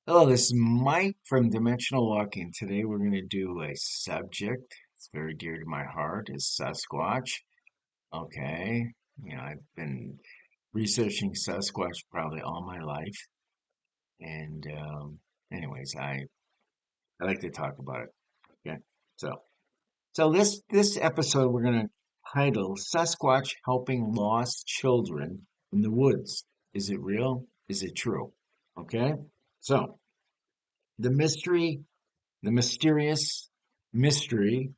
Hello, this is Mike from Dimensional Walking. Today we're going to do a subject. It's very dear to my heart, is Sasquatch. Okay, I've been researching Sasquatch probably all my life, and anyways, I like to talk about it. Okay, so this episode we're going to title Sasquatch Helping Lost Children in the Woods. Is it real? Is it true? Okay, so the mystery the mysterious mystery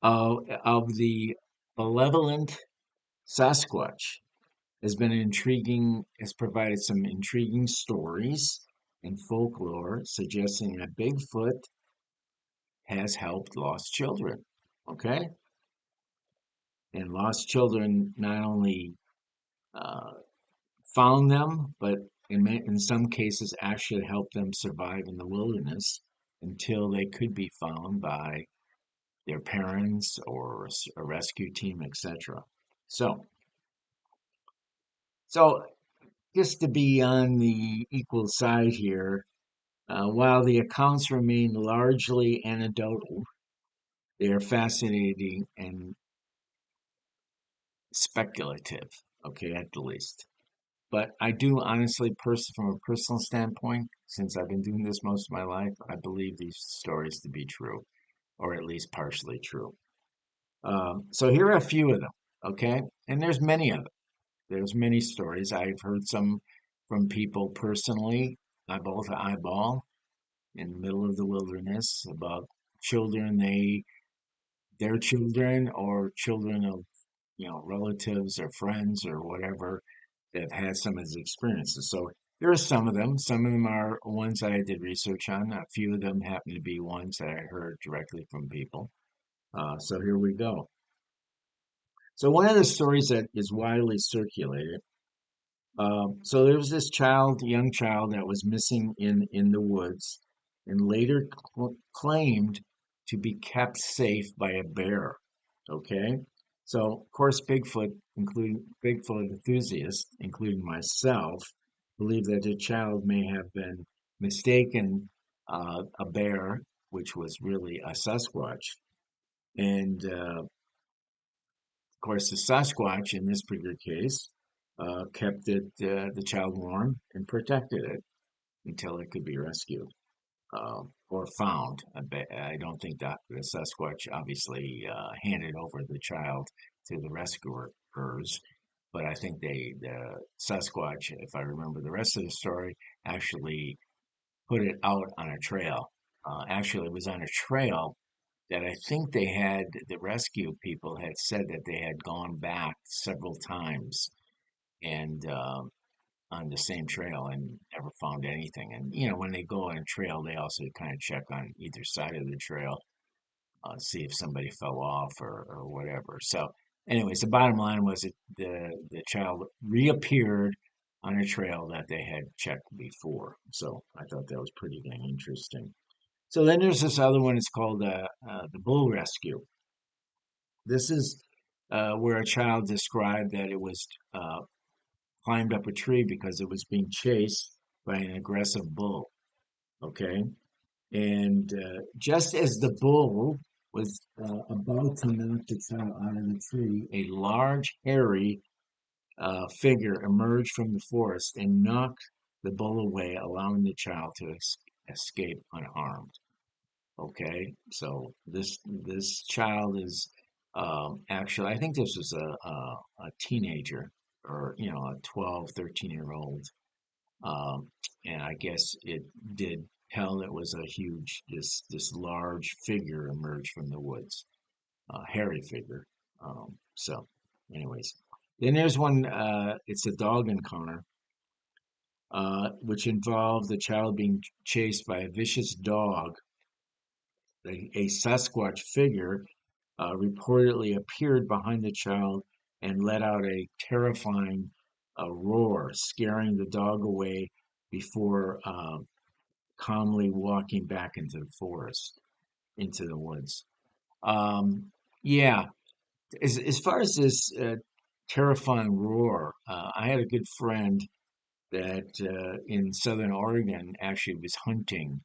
of the benevolent Sasquatch has provided some intriguing stories and folklore suggesting that Bigfoot has helped lost children. Okay? And lost children not only uh, found them, but in some cases actually helped them survive in the wilderness until they could be found by their parents or a rescue team, etc. So, so just to be on the equal side here, while the accounts remain largely anecdotal, they are fascinating and speculative, okay, at the least. But I do honestly, from a personal standpoint, since I've been doing this most of my life, I believe these stories to be true, or at least partially true. So here are a few of them, okay? And there's many of them. There's many stories. I've heard some from people personally, eyeball to eyeball, in the middle of the wilderness about children their children or children of, relatives or friends or whatever that have had some of these experiences. So there are some of them. Some of them are ones that I did research on. A few of them happen to be ones that I heard directly from people. So here we go. So one of the stories that is widely circulated. So there was this young child, that was missing in the woods, and later claimed to be kept safe by a bear. Okay, so of course including Bigfoot enthusiasts, including myself, believe that the child may have been mistaken a bear, which was really a Sasquatch, and of course, the Sasquatch in this particular case kept the child warm and protected it until it could be rescued or found. I don't think that the Sasquatch obviously handed over the child to the rescuers, but I think the Sasquatch, if I remember the rest of the story, actually put it out on a trail. Actually, it was on a trail that I think the rescue people had said that they had gone back several times and on the same trail and never found anything. And when they go on a trail, they also kind of check on either side of the trail, see if somebody fell off or whatever. So, anyways, the bottom line was that the child reappeared on a trail that they had checked before. So I thought that was pretty dang interesting. So then there's this other one. It's called the bull rescue. This is where a child described that it was climbed up a tree because it was being chased by an aggressive bull. Okay, and just as the bull was about to knock the child out of the tree, a large, hairy figure emerged from the forest and knocked the bull away, allowing the child to escape unharmed. Okay, so this child is actually, I think this was a teenager, or a 12, 13-year old, and I guess it did tell that was a huge this large figure emerged from the woods, hairy figure. So, anyways, then there's one. It's a dog encounter, which involved the child being chased by a vicious dog. A Sasquatch figure reportedly appeared behind the child and let out a terrifying roar, scaring the dog away before calmly walking back into the forest, into the woods. Yeah, as far as this terrifying roar, I had a good friend that in southern Oregon actually was hunting,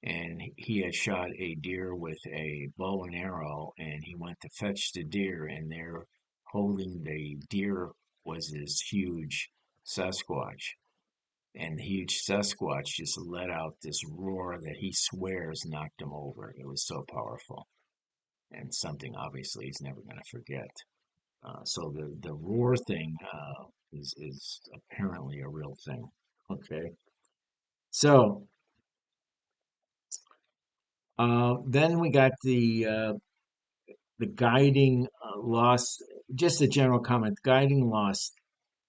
and he had shot a deer with a bow and arrow, and he went to fetch the deer, and there holding the deer was this huge Sasquatch. And the huge Sasquatch just let out this roar that he swears knocked him over. It was so powerful, and something obviously he's never going to forget. So the roar thing is apparently a real thing. Okay, so then we got the guiding lost. Just a general comment: guiding lost.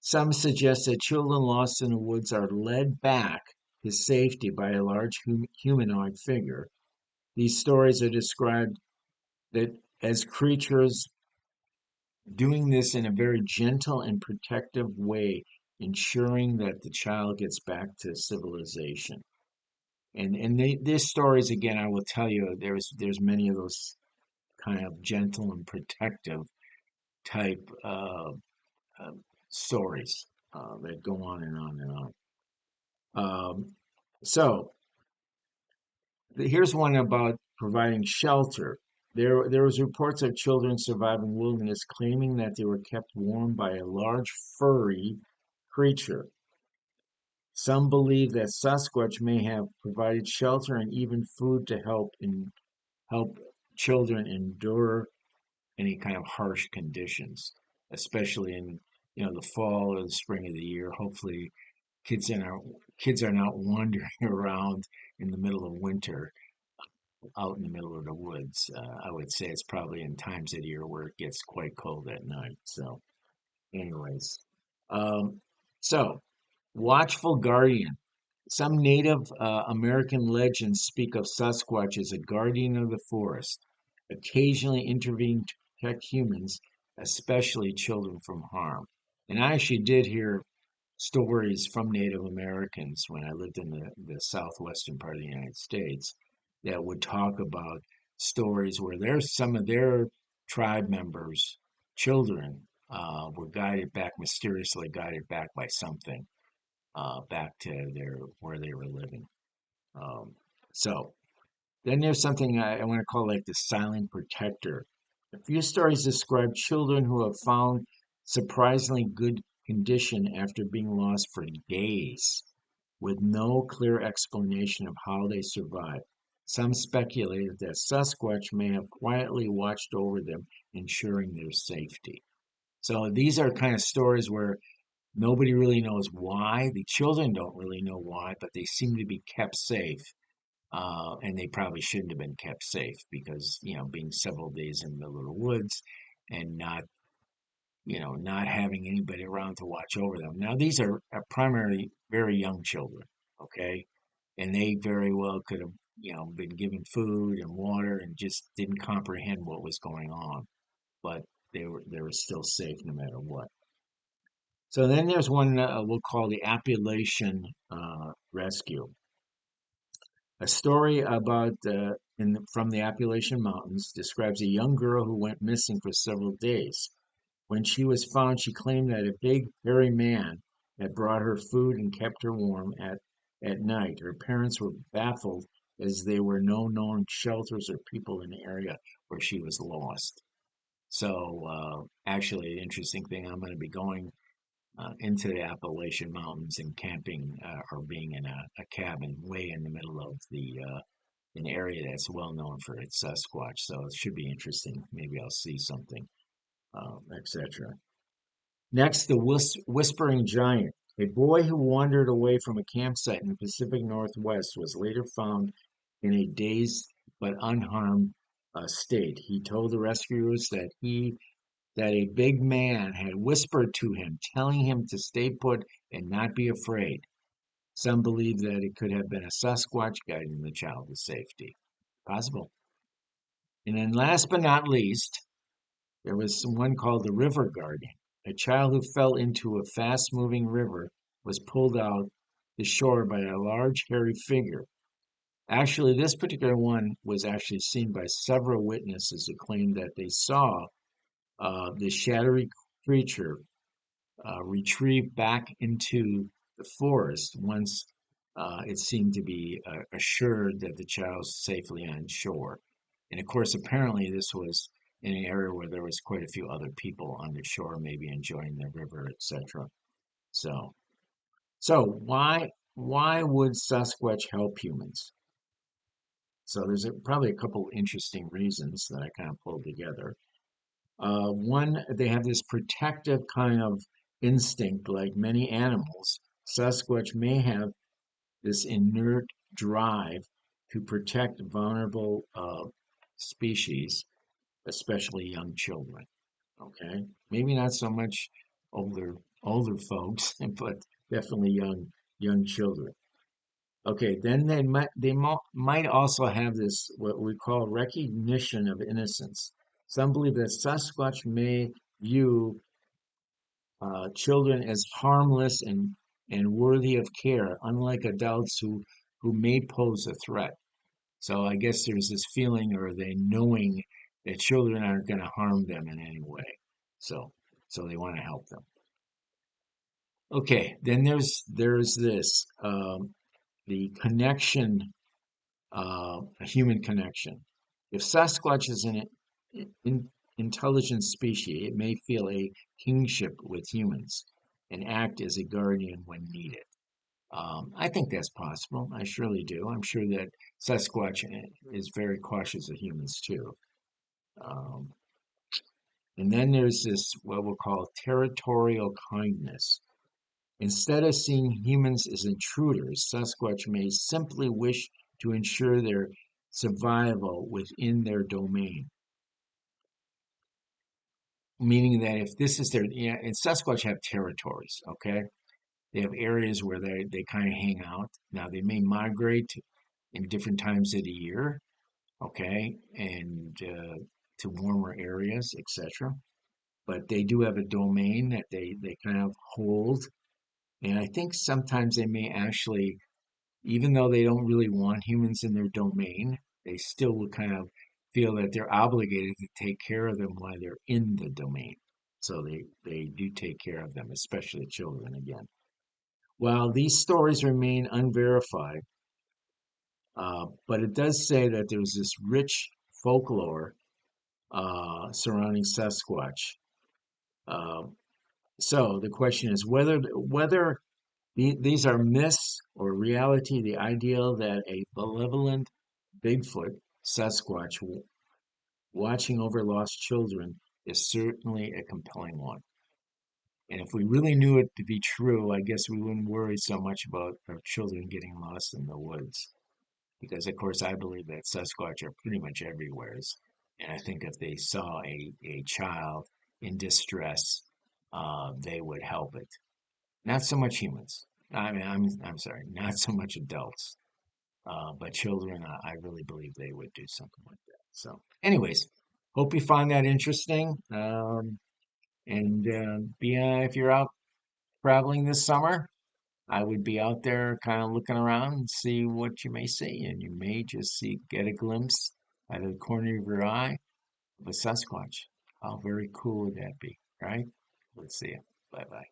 Some suggest that children lost in the woods are led back to safety by a large humanoid figure. These stories are described that as creatures doing this in a very gentle and protective way, ensuring that the child gets back to civilization. And these stories again, I will tell you, there's many of those kind of gentle and protective type uh, stories that go on and on and on. So here's one about providing shelter. There was reports of children surviving wilderness claiming that they were kept warm by a large furry creature. Some believe that Sasquatch may have provided shelter and even food to help children endure any kind of harsh conditions, especially in the fall or the spring of the year. Hopefully, kids in our kids are not wandering around in the middle of winter out in the middle of the woods. I would say it's probably in times of the year where it gets quite cold at night. So, anyways, um, so watchful guardian. Some Native American legends speak of Sasquatch as a guardian of the forest, occasionally intervening to protect humans, especially children, from harm. And I actually did hear stories from Native Americans when I lived in the southwestern part of the United States that would talk about stories where there's some of their tribe members, children, were guided back, mysteriously guided back by something, back to their where they were living. Um, so then there's something I want to call like the silent protector. A few stories describe children who have found surprisingly good condition after being lost for days, with no clear explanation of how they survived. Some speculated that Sasquatch may have quietly watched over them, ensuring their safety. So these are kind of stories where nobody really knows why. The children don't really know why, but they seem to be kept safe. And they probably shouldn't have been kept safe because, being several days in the middle of the woods and not having anybody around to watch over them. Now, these are primarily very young children, okay? And they very well could have, been given food and water and just didn't comprehend what was going on. But they were still safe no matter what. So then there's one we'll call the Appalachian Rescue. A story about from the Appalachian Mountains describes a young girl who went missing for several days. When she was found, she claimed that a big, hairy man had brought her food and kept her warm at night. Her parents were baffled as there were no known shelters or people in the area where she was lost. So, actually, the interesting thing, I'm going to be going into the Appalachian Mountains and camping or being in a cabin way in the middle of an area that's well known for its Sasquatch. So it should be interesting. Maybe I'll see something, etc. Next, the Whispering Giant. A boy who wandered away from a campsite in the Pacific Northwest was later found in a dazed but unharmed state. He told the rescuers that a big man had whispered to him, telling him to stay put and not be afraid. Some believe that it could have been a Sasquatch guiding the child to safety. Possible. And then last but not least, there was someone called the River Guardian. A child who fell into a fast-moving river was pulled out to shore by a large hairy figure. Actually, this particular one was actually seen by several witnesses who claimed that they saw the shadowy creature retrieve back into forest once it seemed to be assured that the child was safely on shore. And of course, apparently this was in an area where there was quite a few other people on the shore, maybe enjoying the river, etc. So, so why would Sasquatch help humans? So there's probably a couple interesting reasons that I kind of pulled together. One, they have this protective kind of instinct, like many animals. Sasquatch may have this inert drive to protect vulnerable species, especially young children. Okay, maybe not so much older folks, but definitely young children. Okay, then they might also have this what we call recognition of innocence. Some believe that Sasquatch may view children as harmless and worthy of care, unlike adults who may pose a threat. So I guess there's this feeling or they knowing that children aren't going to harm them in any way. So so they want to help them. Okay, then there's this the connection, a human connection. If Sasquatch is an intelligent species, it may feel a kingship with humans and act as a guardian when needed. I think that's possible. I surely do. I'm sure that Sasquatch is very cautious of humans too. Um, and then there's this, what we'll call territorial kindness. Instead of seeing humans as intruders, Sasquatch may simply wish to ensure their survival within their domain. Meaning that if this is their, yeah, and Sasquatch have territories, okay? They have areas where they kind of hang out. Now, they may migrate in different times of the year, okay, and to warmer areas, etc. But they do have a domain that they kind of hold. And I think sometimes they may actually, even though they don't really want humans in their domain, they still would kind of feel that they're obligated to take care of them while they're in the domain. So they do take care of them, especially children again. While these stories remain unverified, but it does say that there's this rich folklore surrounding Sasquatch. Uh, so the question is whether these are myths or reality. The ideal that a benevolent Bigfoot Sasquatch watching over lost children is certainly a compelling one. And if we really knew it to be true, I guess we wouldn't worry so much about our children getting lost in the woods. Because, of course, I believe that Sasquatch are pretty much everywhere. And I think if they saw a child in distress, they would help it. Not so much humans. I mean, I'm sorry, not so much adults, but children. I really believe they would do something like that. So, anyways, hope you find that interesting. And be if you're out traveling this summer, I would be out there kind of looking around and see what you may see, and you may just get a glimpse out of the corner of your eye of a Sasquatch. How very cool would that be, right? Let's see it. Bye bye.